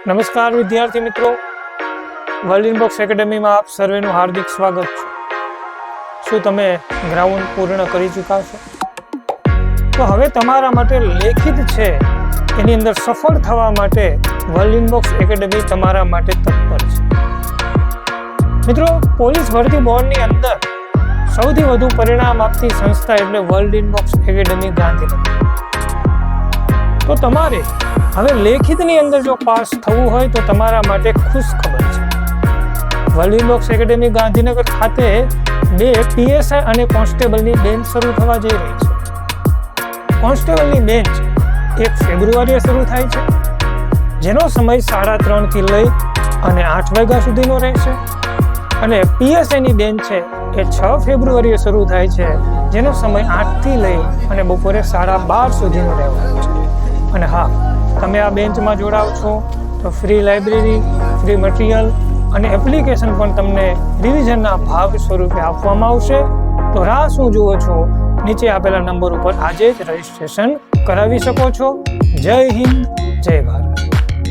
નમસ્કાર વિદ્યાર્થી મિત્રો, વર્લ્ડ ઇનબોક્સ એકેડેમીમાં આપ સર્વેનું હાર્દિક સ્વાગત છે. શું તમે ગ્રાઉન્ડ પૂર્ણ કરી ચૂક્યા છો? તો હવે તમારા માટે લેખિત છે એની અંદર સફળ થવા માટે વર્લ્ડ ઇનબોક્સ એકેડેમી તમારા માટે તત્પર છે. મિત્રો, પોલીસ ભરતી બોર્ડની અંદર સૌથી વધુ પરિણામ આપતી સંસ્થા એટલે વર્લ્ડ ઇનબોક્સ એકેડેમી ગાંધીનગર. તો તમારે હવે લેખિતની અંદર જો પાસ થવું હોય તો તમારા માટે ખુશ ખબર છે. વર્લ્ડ ઇનબોક્સ એકેડેમી ગાંધીનગર ખાતે 2 PSI અને કોન્સ્ટેબલની બેન્ચ શરૂ થવા જઈ રહી છે. કોન્સ્ટેબલની બેન્ચ 1 ફેબ્રુઆરીએ શરૂ થાય છે, જેનો સમય 3:30 થી લઈ અને 8 વાગ્યા સુધીનો રહેશે. અને PSIની બેન્ચ છે એ 6 ફેબ્રુઆરીએ શરૂ થાય છે, જેનો સમય 8 થી લઈ અને બપોરે 12:30 સુધીનો રહેવાનો છે. અને હા, તમે આ બેન્ચમાં જોડાવ છો તો ફ્રી લાઇબ્રેરી, ફ્રી મટીરિયલ અને એપ્લિકેશન પણ તમને રિવિઝનના ભાગ સ્વરૂપે આપવામાં આવશે. તો રાહ શું જુઓ છો? નીચે આપેલા નંબર ઉપર આજે જ રજીસ્ટ્રેશન કરાવી શકો છો. જય હિન્દ, જય ભારત.